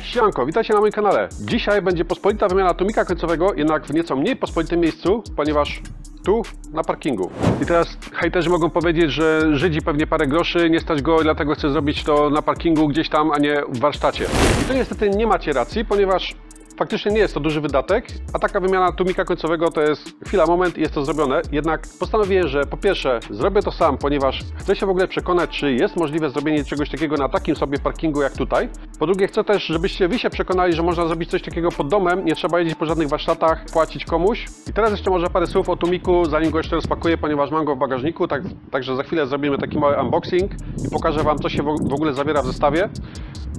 Siemanko, witajcie na moim kanale. Dzisiaj będzie pospolita wymiana tłumika końcowego, jednak w nieco mniej pospolitym miejscu, ponieważ tu na parkingu. I teraz hejterzy mogą powiedzieć, że Żydzi pewnie parę groszy, nie stać go, dlatego chce zrobić to na parkingu gdzieś tam, a nie w warsztacie. I tu niestety nie macie racji, ponieważ faktycznie nie jest to duży wydatek, a taka wymiana tłumika końcowego to jest chwila, moment i jest to zrobione. Jednak postanowiłem, że po pierwsze zrobię to sam, ponieważ chcę się w ogóle przekonać, czy jest możliwe zrobienie czegoś takiego na takim sobie parkingu jak tutaj. Po drugie chcę też, żebyście wy się przekonali, że można zrobić coś takiego pod domem, nie trzeba jeździć po żadnych warsztatach, płacić komuś. I teraz jeszcze może parę słów o tłumiku, zanim go jeszcze rozpakuję, ponieważ mam go w bagażniku, także za chwilę zrobimy taki mały unboxing i pokażę wam, co się w ogóle zawiera w zestawie.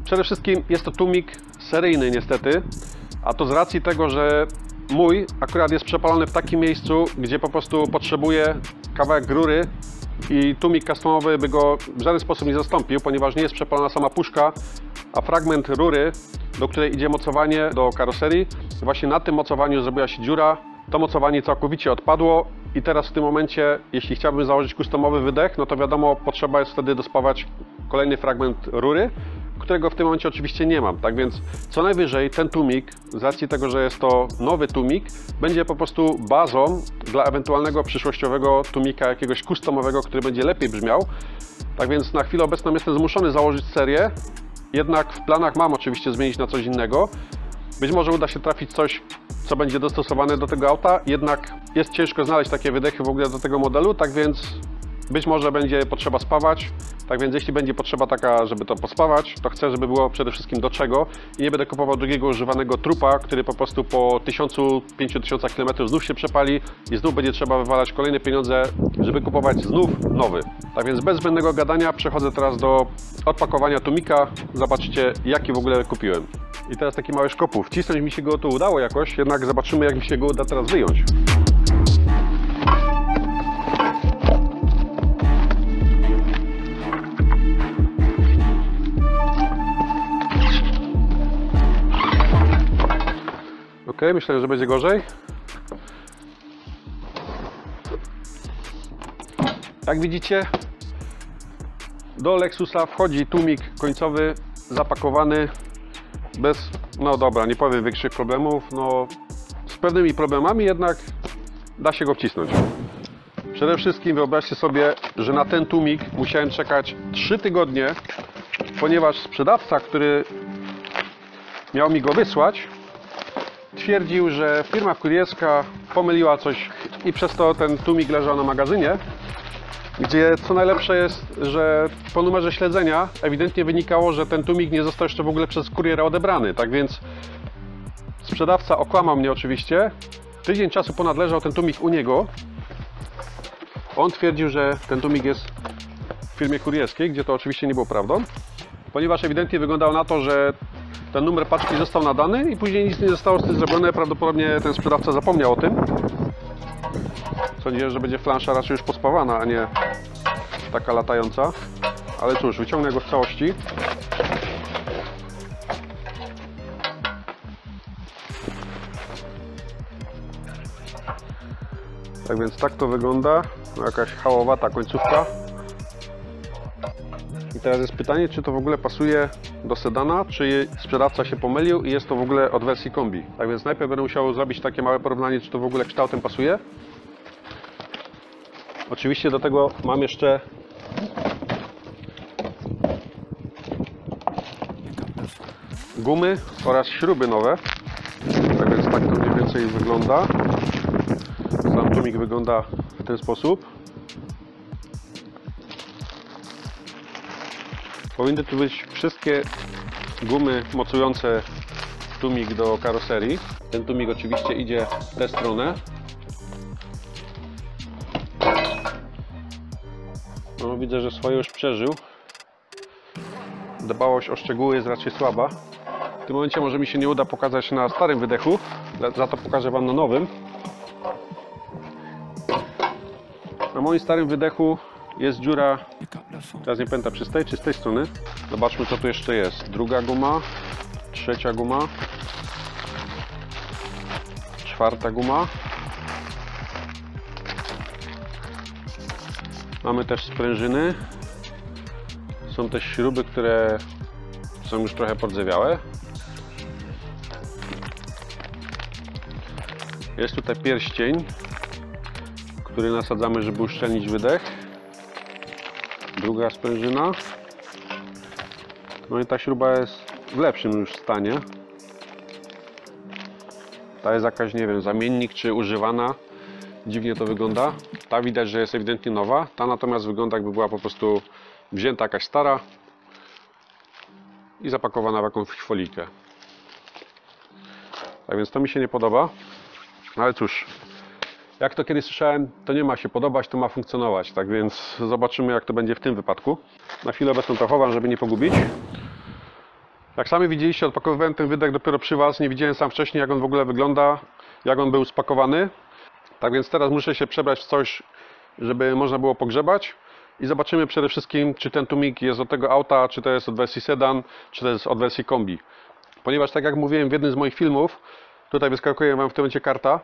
Przede wszystkim jest to tłumik seryjny niestety. A to z racji tego, że mój akurat jest przepalony w takim miejscu, gdzie po prostu potrzebuje kawałek rury i tłumik customowy by go w żaden sposób nie zastąpił, ponieważ nie jest przepalona sama puszka, a fragment rury, do której idzie mocowanie do karoserii, właśnie na tym mocowaniu zrobiła się dziura. To mocowanie całkowicie odpadło i teraz w tym momencie, jeśli chciałbym założyć customowy wydech, no to wiadomo, potrzeba jest wtedy dospawać kolejny fragment rury, którego w tym momencie oczywiście nie mam. Tak więc co najwyżej ten tłumik, z racji tego, że jest to nowy tłumik, będzie po prostu bazą dla ewentualnego przyszłościowego tłumika jakiegoś customowego, który będzie lepiej brzmiał. Tak więc na chwilę obecną jestem zmuszony założyć serię, jednak w planach mam oczywiście zmienić na coś innego. Być może uda się trafić coś, co będzie dostosowane do tego auta, jednak jest ciężko znaleźć takie wydechy w ogóle do tego modelu, tak więc być może będzie potrzeba spawać, tak więc jeśli będzie potrzeba taka, żeby to pospawać, to chcę, żeby było przede wszystkim do czego i nie będę kupował drugiego używanego trupa, który po prostu po 1000–5000 km znów się przepali i znów będzie trzeba wywalać kolejne pieniądze, żeby kupować znów nowy. Tak więc bez zbędnego gadania przechodzę teraz do odpakowania tłumika. Zobaczcie, jaki w ogóle kupiłem. I teraz taki mały szkopuł. Wcisnąć mi się go tu udało jakoś, jednak zobaczymy, jak mi się go uda teraz wyjąć. Ok, myślę, że będzie gorzej. Jak widzicie, do Lexusa wchodzi tłumik końcowy zapakowany bez, no dobra, nie powiem większych problemów, no z pewnymi problemami, jednak da się go wcisnąć. Przede wszystkim wyobraźcie sobie, że na ten tłumik musiałem czekać 3 tygodnie, ponieważ sprzedawca, który miał mi go wysłać, twierdził, że firma kurierska pomyliła coś i przez to ten tłumik leżał na magazynie, gdzie co najlepsze jest, że po numerze śledzenia ewidentnie wynikało, że ten tłumik nie został jeszcze w ogóle przez kuriera odebrany. Tak więc sprzedawca okłamał mnie oczywiście. Tydzień czasu ponad leżał ten tłumik u niego. On twierdził, że ten tłumik jest w firmie kurierskiej, gdzie to oczywiście nie było prawdą, ponieważ ewidentnie wyglądało na to, że ten numer paczki został nadany i później nic nie zostało z tym zrobione. Prawdopodobnie ten sprzedawca zapomniał o tym. Sądziłem, że będzie flansza raczej już pospawana, a nie taka latająca. Ale cóż, wyciągnę go w całości. Tak więc tak to wygląda. Jakaś hałowata końcówka. I teraz jest pytanie, czy to w ogóle pasuje do sedana, czy sprzedawca się pomylił i jest to w ogóle od wersji kombi. Tak więc najpierw będę musiał zrobić takie małe porównanie, czy to w ogóle kształtem pasuje. Oczywiście do tego mam jeszcze gumy oraz śruby nowe. Tak więc tak to mniej więcej wygląda. Sam tłumik wygląda w ten sposób. Powinny tu być wszystkie gumy mocujące tłumik do karoserii. Ten tłumik oczywiście idzie w tę stronę. No, widzę, że swoje już przeżył. Dbałość o szczegóły jest raczej słaba. W tym momencie może mi się nie uda pokazać na starym wydechu, za to pokażę wam na nowym. Na moim starym wydechu jest dziura, teraz nie pamiętam, czy z tej strony. Zobaczmy, co tu jeszcze jest. Druga guma, trzecia guma, czwarta guma. Mamy też sprężyny. Są też śruby, które są już trochę pordzewiałe. Jest tutaj pierścień, który nasadzamy, żeby uszczelnić wydech. Druga sprężyna. No i ta śruba jest w lepszym już stanie. Ta jest jakaś, nie wiem, zamiennik czy używana. Dziwnie to wygląda. Ta widać, że jest ewidentnie nowa. Ta natomiast wygląda, jakby była po prostu wzięta jakaś stara i zapakowana w jakąś folijkę. Tak więc to mi się nie podoba. No ale cóż, jak to kiedyś słyszałem, to nie ma się podobać, to ma funkcjonować. Tak więc zobaczymy, jak to będzie w tym wypadku. Na chwilę obecną to chowam, żeby nie pogubić. Jak sami widzieliście, odpakowywałem ten wydech dopiero przy Was. Nie widziałem sam wcześniej, jak on w ogóle wygląda, jak on był spakowany. Tak więc teraz muszę się przebrać w coś, żeby można było pogrzebać. I zobaczymy przede wszystkim, czy ten tłumik jest od tego auta, czy to jest od wersji sedan, czy to jest od wersji kombi. Ponieważ tak jak mówiłem w jednym z moich filmów, tutaj wyskakuje Wam w tym momencie karta,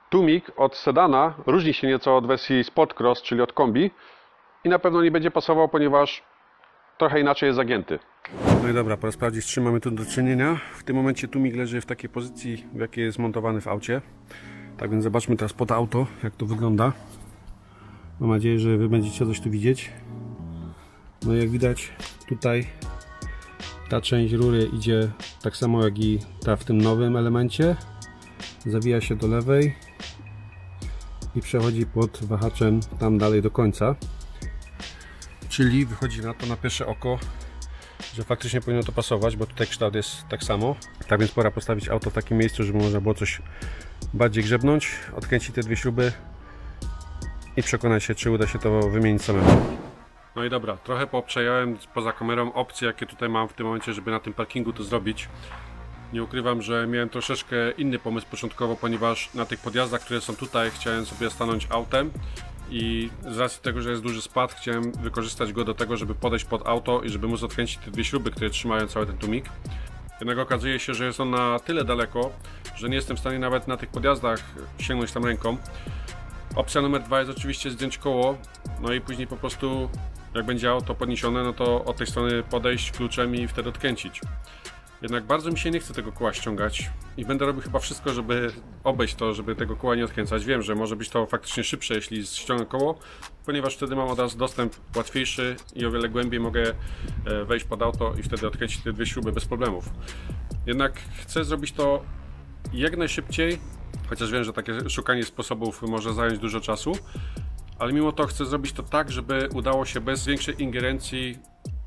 tłumik od sedana różni się nieco od wersji Sport Cross, czyli od kombi. I na pewno nie będzie pasował, ponieważ trochę inaczej jest zagięty. No i dobra, po raz sprawdzić, z czym mamy tu do czynienia. W tym momencie tłumik leży w takiej pozycji, w jakiej jest montowany w aucie. Tak więc zobaczmy teraz pod auto, jak to wygląda. Mam nadzieję, że Wy będziecie coś tu widzieć. No i jak widać, tutaj ta część rury idzie tak samo jak i ta w tym nowym elemencie. Zawija się do lewej i przechodzi pod wahaczem tam dalej do końca. Czyli wychodzi na to na pierwsze oko, że faktycznie powinno to pasować, bo tutaj kształt jest tak samo. Tak więc pora postawić auto w takim miejscu, żeby można było coś bardziej grzebnąć, odkręcić te dwie śruby i przekonać się, czy uda się to wymienić samemu. No i dobra, trochę poobczajałem poza kamerą opcje, jakie tutaj mam w tym momencie, żeby na tym parkingu to zrobić. Nie ukrywam, że miałem troszeczkę inny pomysł początkowo, ponieważ na tych podjazdach, które są tutaj, chciałem sobie stanąć autem i z racji tego, że jest duży spad, chciałem wykorzystać go do tego, żeby podejść pod auto i żeby móc odkręcić te dwie śruby, które trzymają cały ten tłumik. Jednak okazuje się, że jest on na tyle daleko, że nie jestem w stanie nawet na tych podjazdach sięgnąć tam ręką. Opcja numer 2 jest oczywiście zdjąć koło, no i później po prostu jak będzie auto podniesione, no to od tej strony podejść kluczem i wtedy odkręcić. Jednak bardzo mi się nie chce tego koła ściągać i będę robił chyba wszystko, żeby obejść to, żeby tego koła nie odkręcać. Wiem, że może być to faktycznie szybsze, jeśli ściągnę koło, ponieważ wtedy mam od razu dostęp łatwiejszy i o wiele głębiej mogę wejść pod auto i wtedy odkręcić te dwie śruby bez problemów. Jednak chcę zrobić to jak najszybciej, chociaż wiem, że takie szukanie sposobów może zająć dużo czasu, ale mimo to chcę zrobić to tak, żeby udało się bez większej ingerencji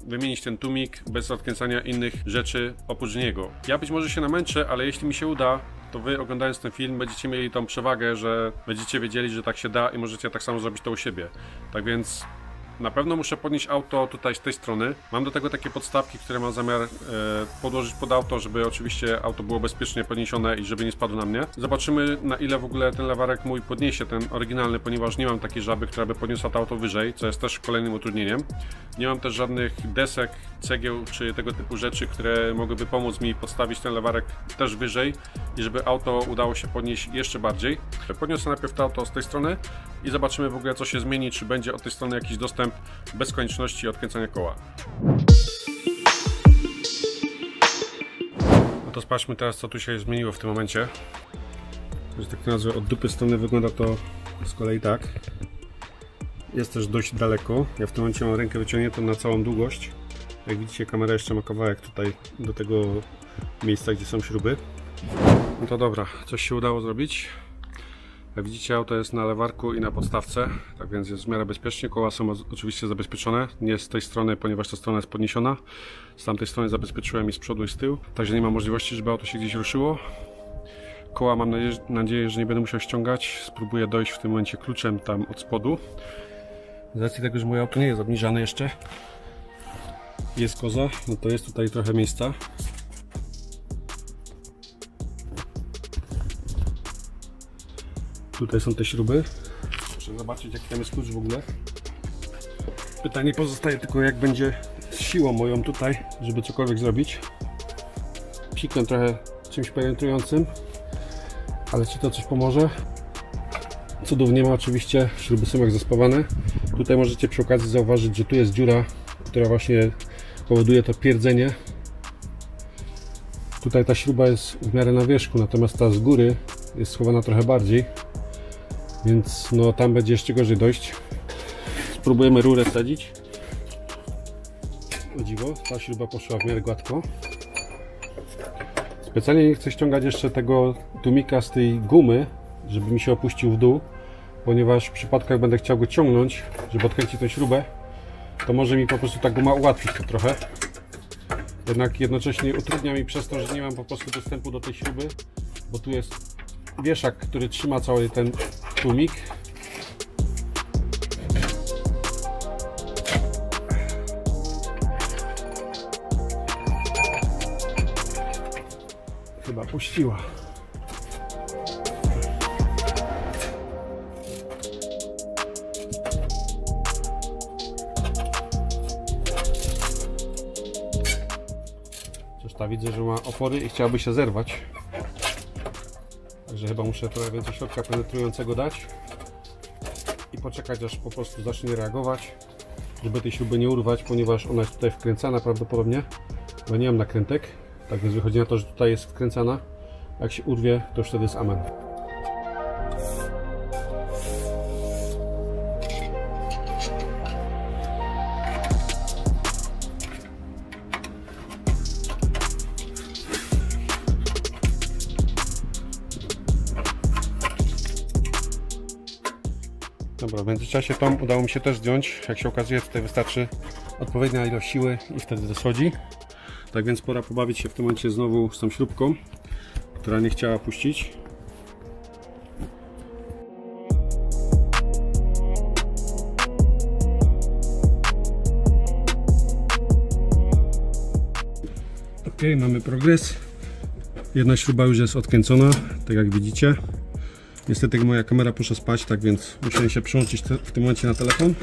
wymienić ten tłumik, bez odkręcania innych rzeczy oprócz niego. Ja być może się namęczę, ale jeśli mi się uda, to Wy oglądając ten film będziecie mieli tą przewagę, że będziecie wiedzieli, że tak się da i możecie tak samo zrobić to u siebie. Tak więc na pewno muszę podnieść auto tutaj z tej strony. Mam do tego takie podstawki, które mam zamiar podłożyć pod auto, żeby oczywiście auto było bezpiecznie podniesione i żeby nie spadło na mnie. Zobaczymy, na ile w ogóle ten lewarek mój podniesie, ten oryginalny, ponieważ nie mam takiej żaby, która by podniosła to auto wyżej, co jest też kolejnym utrudnieniem. Nie mam też żadnych desek, cegieł czy tego typu rzeczy, które mogłyby pomóc mi podstawić ten lewarek też wyżej i żeby auto udało się podnieść jeszcze bardziej. Podniosę najpierw to auto z tej strony i zobaczymy w ogóle, co się zmieni, czy będzie od tej strony jakiś dostęp bez konieczności odkręcania koła. No to sprawdźmy teraz, co tu się zmieniło w tym momencie. Że tak nazwę, od dupy strony wygląda to z kolei tak. Jest też dość daleko. Ja w tym momencie mam rękę wyciągniętą na całą długość. Jak widzicie, kamera jeszcze ma kawałek tutaj do tego miejsca, gdzie są śruby. No to dobra, coś się udało zrobić. Jak widzicie, auto jest na lewarku i na podstawce, tak więc jest w miarę bezpiecznie. Koła są oczywiście zabezpieczone, nie z tej strony, ponieważ ta strona jest podniesiona. Z tamtej strony zabezpieczyłem i z przodu i z tyłu, także nie ma możliwości, żeby auto się gdzieś ruszyło. Koła mam nadzieję, że nie będę musiał ściągać. Spróbuję dojść w tym momencie kluczem tam od spodu. Z racji tego, że moje auto nie jest obniżane jeszcze, jest koza, no to jest tutaj trochę miejsca. Tutaj są te śruby. Muszę zobaczyć, jaki tam jest klucz w ogóle. Pytanie pozostaje tylko, jak będzie z siłą moją tutaj, żeby cokolwiek zrobić. Psiknę trochę czymś penetrującym, ale czy to coś pomoże? Cudów nie ma oczywiście, śruby są jak zaspawane. Tutaj możecie przy okazji zauważyć, że tu jest dziura, która właśnie powoduje to pierdzenie. Tutaj ta śruba jest w miarę na wierzchu, natomiast ta z góry jest schowana trochę bardziej, więc no tam będzie jeszcze gorzej dojść. Spróbujemy rurę wsadzić. O dziwo, ta śruba poszła w miarę gładko. Specjalnie nie chcę ściągać jeszcze tego tłumika z tej gumy, żeby mi się opuścił w dół, ponieważ w przypadku jak będę chciał go ciągnąć, żeby odkręcić tę śrubę, to może mi po prostu ta guma ułatwić to trochę. Jednak jednocześnie utrudnia mi przez to, że nie mam po prostu dostępu do tej śruby, bo tu jest wieszak, który trzyma cały ten tłumik. Chyba puściła. Coś ta widzę, że ma opory i chciałaby się zerwać. Także chyba muszę trochę więcej środka penetrującego dać i poczekać, aż po prostu zacznie reagować, żeby tej śruby nie urwać, ponieważ ona jest tutaj wkręcana prawdopodobnie, bo nie mam nakrętek. Tak więc wychodzi na to, że tutaj jest wkręcana. Jak się urwie, to już wtedy jest amen. Dobra, w międzyczasie tą udało mi się też zdjąć. Jak się okazuje, tutaj wystarczy odpowiednia ilość siły i wtedy to schodzi. Tak więc pora pobawić się w tym momencie znowu z tą śrubką, która nie chciała puścić. Ok, mamy progres. Jedna śruba już jest odkręcona, tak jak widzicie. Niestety moja kamera poszła spać, tak więc musiałem się przyłączyć w tym momencie na telefon.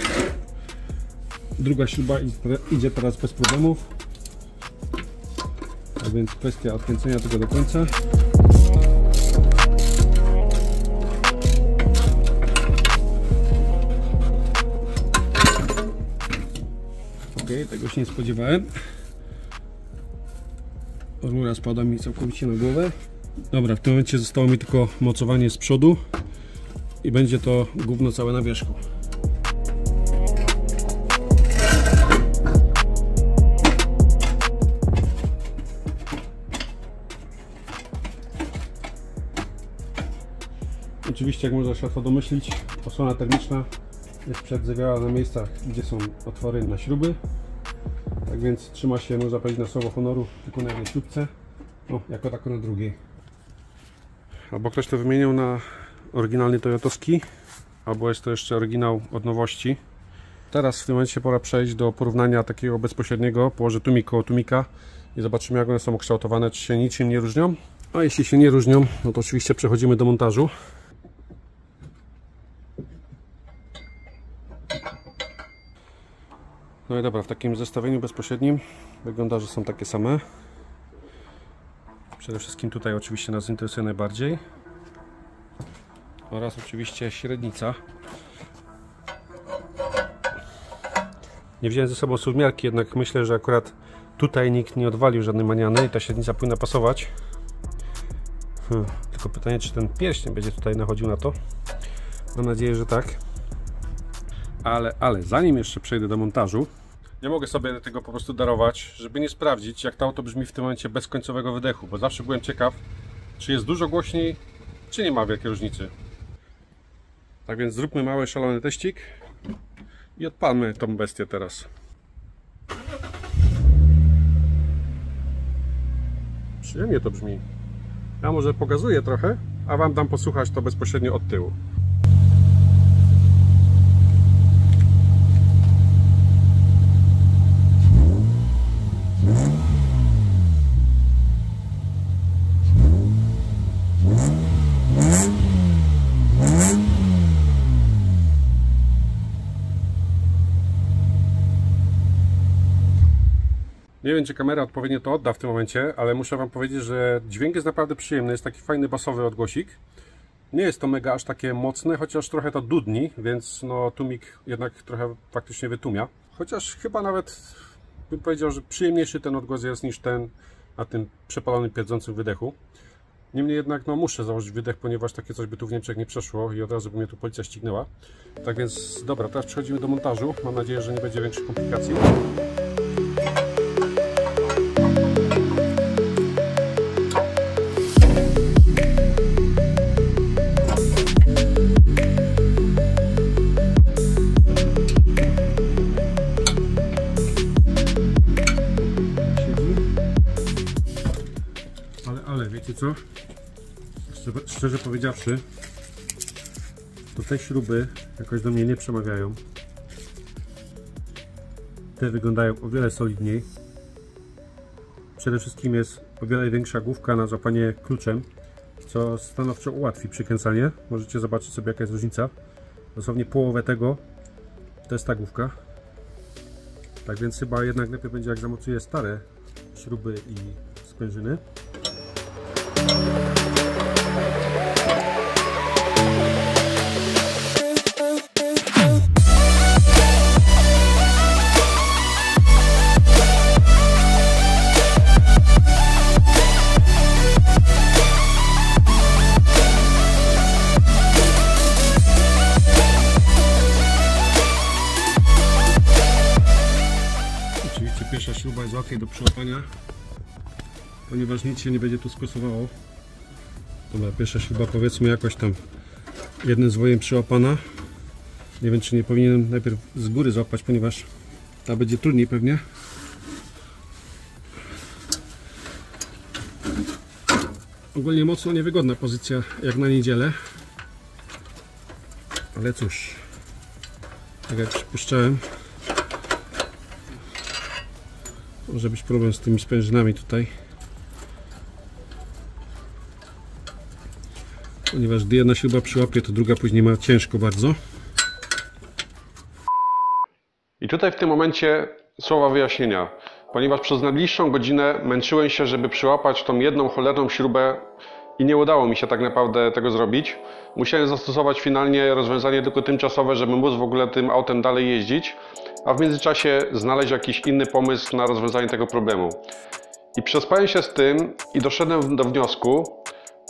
Druga śruba idzie teraz bez problemów. A więc kwestia odkręcenia tego do końca. Ok, tego się nie spodziewałem. Rura spada mi całkowicie na głowę. Dobra, w tym momencie zostało mi tylko mocowanie z przodu i będzie to gówno całe na wierzchu. Oczywiście, jak można się łatwo domyślić, osłona termiczna jest przedzewiała na miejscach, gdzie są otwory na śruby. Tak więc trzyma się, można powiedzieć, na słowo honoru tylko na jednej śrubce, no, jako tako na drugiej. Albo ktoś to wymienił na oryginalny toyotowski, albo jest to jeszcze oryginał od nowości. Teraz w tym momencie pora przejść do porównania takiego bezpośredniego. Położę tłumik koło tłumika i zobaczymy, jak one są ukształtowane, czy się niczym nie różnią. A jeśli się nie różnią, no to oczywiście przechodzimy do montażu. No i dobra, w takim zestawieniu bezpośrednim wygląda, że są takie same. Przede wszystkim tutaj oczywiście nas interesuje najbardziej. Oraz oczywiście średnica. Nie wziąłem ze sobą suwmiarki, jednak myślę, że akurat tutaj nikt nie odwalił żadnej maniany i ta średnica powinna pasować. Tylko pytanie, czy ten pierścień będzie tutaj nachodził na to. Mam nadzieję, że tak. Ale zanim jeszcze przejdę do montażu, nie mogę sobie tego po prostu darować, żeby nie sprawdzić, jak to auto brzmi w tym momencie bez końcowego wydechu, bo zawsze byłem ciekaw, czy jest dużo głośniej, czy nie ma wielkiej różnicy. Tak więc zróbmy mały, szalony teścik i odpalmy tą bestię teraz. Przyjemnie to brzmi. Ja może pokazuję trochę, a Wam dam posłuchać to bezpośrednio od tyłu. Nie wiem, czy kamera odpowiednio to odda w tym momencie, ale muszę Wam powiedzieć, że dźwięk jest naprawdę przyjemny. Jest taki fajny basowy odgłosik. Nie jest to mega aż takie mocne, chociaż trochę to dudni, więc no tłumik jednak trochę faktycznie wytłumia. Chociaż chyba nawet bym powiedział, że przyjemniejszy ten odgłos jest niż ten na tym przepalonym, pierdzącym wydechu. Niemniej jednak no, muszę założyć wydech, ponieważ takie coś by tu w Niemczech nie przeszło i od razu by mnie tu policja ścignęła. Tak więc dobra, teraz przechodzimy do montażu. Mam nadzieję, że nie będzie większych komplikacji. Ale wiecie co? Szczerze powiedziawszy, to te śruby jakoś do mnie nie przemawiają. Te wyglądają o wiele solidniej. Przede wszystkim jest o wiele większa główka na złapanie kluczem, co stanowczo ułatwi przykręcanie. Możecie zobaczyć sobie, jaka jest różnica. Dosłownie połowę tego to jest ta główka. Tak więc chyba jednak lepiej będzie, jak zamocuję stare śruby i sprężyny. Oczywiście pierwsza śruba jest łatwiej do przyłapania, ponieważ nic się nie będzie tu skosowało. Dobra, pierwsza śruba powiedzmy jakoś tam jednym zwojem przyłapana. Nie wiem, czy nie powinienem najpierw z góry złapać, ponieważ ta będzie trudniej pewnie. Ogólnie mocno niewygodna pozycja jak na niedzielę. Ale cóż, tak jak przypuszczałem, może być problem z tymi sprężynami tutaj. Ponieważ gdy jedna śruba przyłapie, to druga później ma ciężko bardzo. I tutaj w tym momencie słowa wyjaśnienia. Ponieważ przez najbliższą godzinę męczyłem się, żeby przyłapać tą jedną cholerną śrubę i nie udało mi się tak naprawdę tego zrobić. Musiałem zastosować finalnie rozwiązanie tylko tymczasowe, żeby móc w ogóle tym autem dalej jeździć, a w międzyczasie znaleźć jakiś inny pomysł na rozwiązanie tego problemu. I przespałem się z tym i doszedłem do wniosku,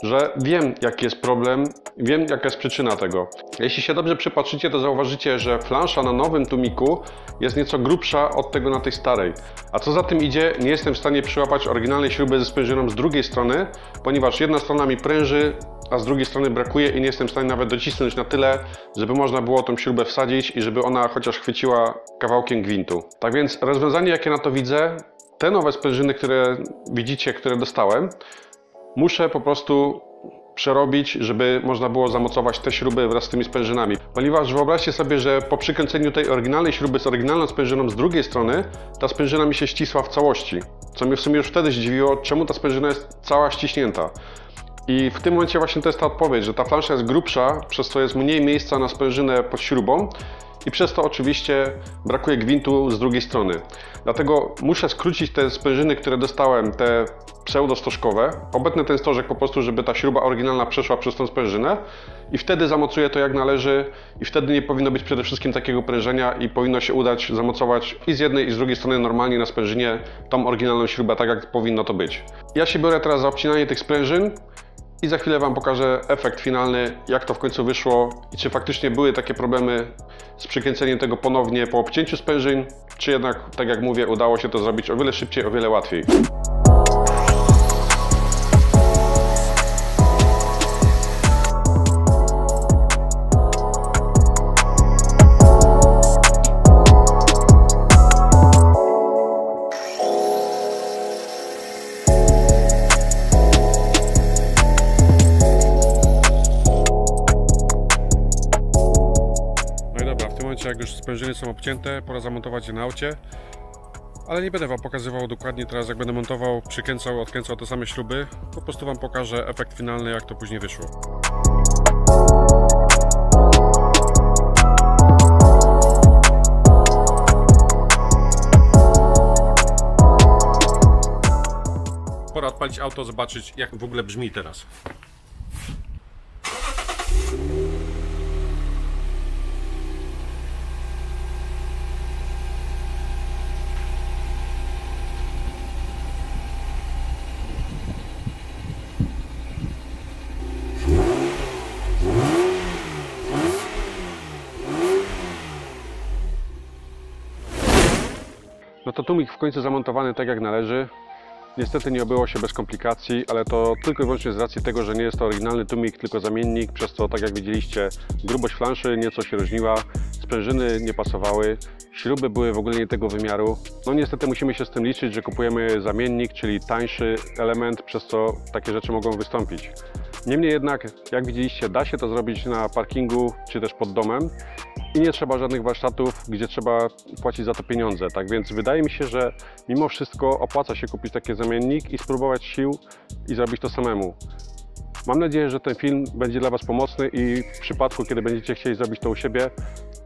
że wiem, jaki jest problem, wiem, jaka jest przyczyna tego. Jeśli się dobrze przypatrzycie, to zauważycie, że flansza na nowym tłumiku jest nieco grubsza od tego na tej starej. A co za tym idzie, nie jestem w stanie przyłapać oryginalnej śruby ze sprężyną z drugiej strony, ponieważ jedna strona mi pręży, a z drugiej strony brakuje i nie jestem w stanie nawet docisnąć na tyle, żeby można było tą śrubę wsadzić i żeby ona chociaż chwyciła kawałkiem gwintu. Tak więc rozwiązanie, jakie na to widzę, te nowe sprężyny, które widzicie, które dostałem, muszę po prostu przerobić, żeby można było zamocować te śruby wraz z tymi sprężynami. Ponieważ wyobraźcie sobie, że po przykręceniu tej oryginalnej śruby z oryginalną sprężyną z drugiej strony, ta sprężyna mi się ścisła w całości. Co mnie w sumie już wtedy zdziwiło, czemu ta sprężyna jest cała ściśnięta. I w tym momencie właśnie to jest ta odpowiedź, że ta flansza jest grubsza, przez co jest mniej miejsca na sprężynę pod śrubą i przez to oczywiście brakuje gwintu z drugiej strony. Dlatego muszę skrócić te sprężyny, które dostałem, te pseudostożkowe, obetnę ten stożek po prostu, żeby ta śruba oryginalna przeszła przez tą sprężynę i wtedy zamocuję to jak należy i wtedy nie powinno być przede wszystkim takiego prężenia i powinno się udać zamocować i z jednej i z drugiej strony normalnie na sprężynie tą oryginalną śrubę, tak jak powinno to być. Ja się biorę teraz za obcinanie tych sprężyn i za chwilę Wam pokażę efekt finalny, jak to w końcu wyszło i czy faktycznie były takie problemy z przykręceniem tego ponownie po obcięciu sprężyn, czy jednak, tak jak mówię, udało się to zrobić o wiele szybciej, o wiele łatwiej. Jak już sprężyny są obcięte, pora zamontować je na aucie, ale nie będę Wam pokazywał dokładnie teraz, jak będę montował, przykręcał, odkręcał te same śruby. Po prostu Wam pokażę efekt finalny, jak to później wyszło. Pora odpalić auto, zobaczyć, jak w ogóle brzmi teraz. No to tłumik w końcu zamontowany tak jak należy. Niestety nie obyło się bez komplikacji, ale to tylko i wyłącznie z racji tego, że nie jest to oryginalny tłumik, tylko zamiennik, przez co, tak jak widzieliście, grubość flanszy nieco się różniła, sprężyny nie pasowały, śruby były w ogóle nie tego wymiaru. No niestety musimy się z tym liczyć, że kupujemy zamiennik, czyli tańszy element, przez co takie rzeczy mogą wystąpić. Niemniej jednak, jak widzieliście, da się to zrobić na parkingu, czy też pod domem. I nie trzeba żadnych warsztatów, gdzie trzeba płacić za to pieniądze. Tak więc wydaje mi się, że mimo wszystko opłaca się kupić taki zamiennik i spróbować sił i zrobić to samemu. Mam nadzieję, że ten film będzie dla Was pomocny i w przypadku, kiedy będziecie chcieli zrobić to u siebie,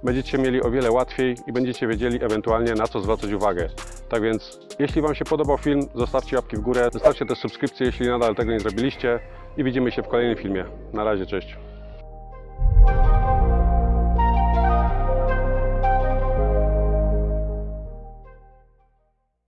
będziecie mieli o wiele łatwiej i będziecie wiedzieli ewentualnie, na co zwracać uwagę. Tak więc, jeśli Wam się podobał film, zostawcie łapki w górę, zostawcie też subskrypcję, jeśli nadal tego nie zrobiliście i widzimy się w kolejnym filmie. Na razie, cześć!